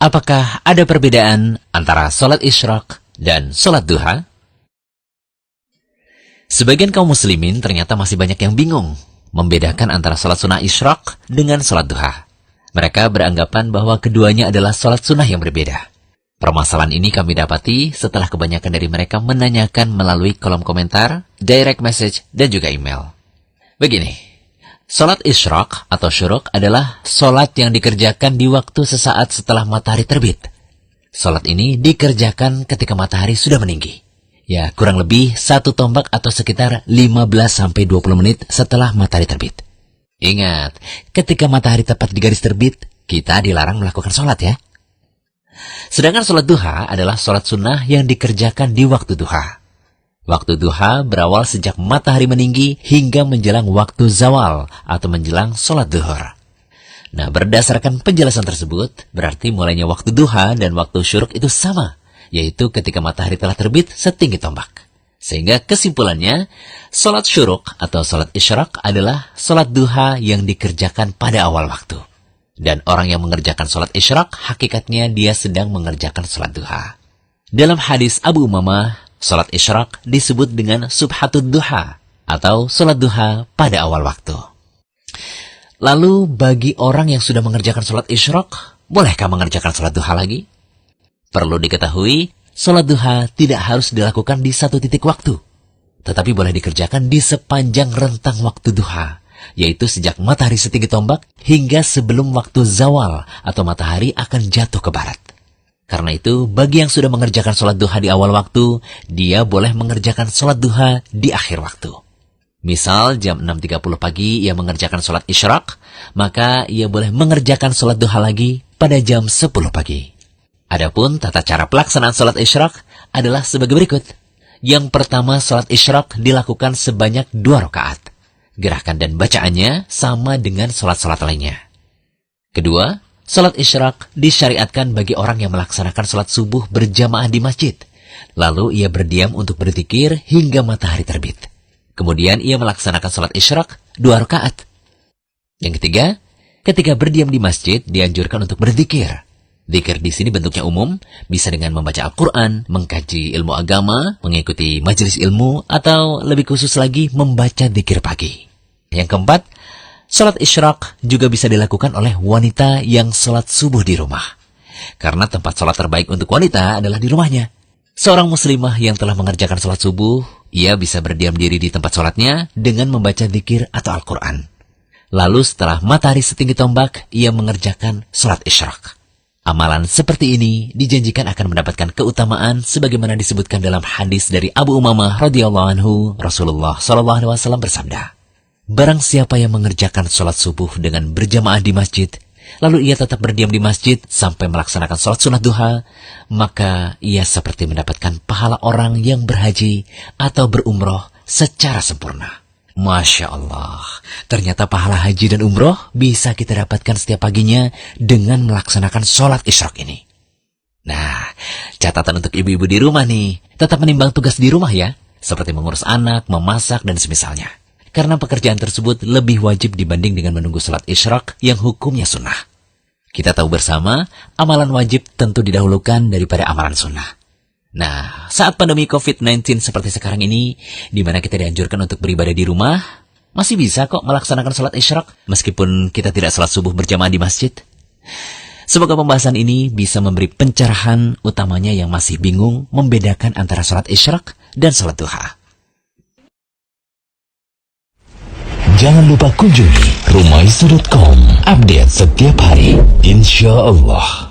Apakah ada perbedaan antara sholat isyraq dan sholat duha? Sebagian kaum muslimin ternyata masih banyak yang bingung membedakan antara sholat sunnah isyraq dengan sholat duha. Mereka beranggapan bahwa keduanya adalah sholat sunnah yang berbeda. Permasalahan ini kami dapati setelah kebanyakan dari mereka menanyakan melalui kolom komentar, direct message, dan juga email. Begini. Sholat isyraq atau syuruk adalah sholat yang dikerjakan di waktu sesaat setelah matahari terbit. Sholat ini dikerjakan ketika matahari sudah meninggi. Ya, kurang lebih 1 tombak atau sekitar 15-20 menit setelah matahari terbit. Ingat, ketika matahari tepat di garis terbit, kita dilarang melakukan sholat ya. Sedangkan sholat duha adalah sholat sunnah yang dikerjakan di waktu duha. Waktu duha berawal sejak matahari meninggi hingga menjelang waktu zawal atau menjelang sholat duhur. Nah, berdasarkan penjelasan tersebut, berarti mulainya waktu duha dan waktu syuruk itu sama, yaitu ketika matahari telah terbit setinggi tombak. Sehingga kesimpulannya, sholat syuruk atau sholat isyraq adalah sholat duha yang dikerjakan pada awal waktu. Dan orang yang mengerjakan sholat isyraq, hakikatnya dia sedang mengerjakan sholat duha. Dalam hadis Abu Umamah, sholat isyraq disebut dengan subhatud duha atau sholat duha pada awal waktu. Lalu bagi orang yang sudah mengerjakan sholat isyraq, bolehkah mengerjakan sholat duha lagi? Perlu diketahui, sholat duha tidak harus dilakukan di satu titik waktu, tetapi boleh dikerjakan di sepanjang rentang waktu duha, yaitu sejak matahari setinggi tombak hingga sebelum waktu zawal atau matahari akan jatuh ke barat. Karena itu, bagi yang sudah mengerjakan sholat duha di awal waktu, dia boleh mengerjakan sholat duha di akhir waktu. Misal, jam 6.30 pagi ia mengerjakan sholat isyraq, maka ia boleh mengerjakan sholat duha lagi pada jam 10 pagi. Adapun tata cara pelaksanaan sholat isyraq adalah sebagai berikut. Yang pertama, sholat isyraq dilakukan sebanyak 2 rakaat. Gerakan dan bacaannya sama dengan sholat-sholat lainnya. Kedua, sholat isyraq disyariatkan bagi orang yang melaksanakan sholat subuh berjamaah di masjid. Lalu ia berdiam untuk berzikir hingga matahari terbit. Kemudian ia melaksanakan sholat isyraq 2 rakaat. Yang ketiga, ketika berdiam di masjid dianjurkan untuk berzikir. Zikir di sini bentuknya umum, bisa dengan membaca Al-Quran, mengkaji ilmu agama, mengikuti majelis ilmu, atau lebih khusus lagi membaca zikir pagi. Yang keempat, sholat isyraq juga bisa dilakukan oleh wanita yang sholat subuh di rumah. Karena tempat sholat terbaik untuk wanita adalah di rumahnya. Seorang muslimah yang telah mengerjakan sholat subuh, ia bisa berdiam diri di tempat sholatnya dengan membaca zikir atau Al-Quran. Lalu setelah matahari setinggi tombak, ia mengerjakan sholat isyraq. Amalan seperti ini dijanjikan akan mendapatkan keutamaan sebagaimana disebutkan dalam hadis dari Abu Umamah radhiyallahu anhu, Rasulullah SAW bersabda, barang siapa yang mengerjakan sholat subuh dengan berjamaah di masjid, lalu ia tetap berdiam di masjid sampai melaksanakan sholat sunat duha, maka ia seperti mendapatkan pahala orang yang berhaji atau berumroh secara sempurna. Masya Allah, ternyata pahala haji dan umroh bisa kita dapatkan setiap paginya dengan melaksanakan sholat isyraq ini. Nah, catatan untuk ibu-ibu di rumah nih, tetap menimbang tugas di rumah ya, seperti mengurus anak, memasak, dan semisalnya. Karena pekerjaan tersebut lebih wajib dibanding dengan menunggu sholat isyraq yang hukumnya sunnah. Kita tahu bersama, amalan wajib tentu didahulukan daripada amalan sunnah. Nah, saat pandemi COVID-19 seperti sekarang ini, di mana kita dianjurkan untuk beribadah di rumah, masih bisa kok melaksanakan sholat isyraq meskipun kita tidak sholat subuh berjamaah di masjid. Semoga pembahasan ini bisa memberi pencerahan utamanya yang masih bingung membedakan antara sholat isyraq dan sholat duha. Jangan lupa kunjungi rumaisu.com, update setiap hari, insya Allah.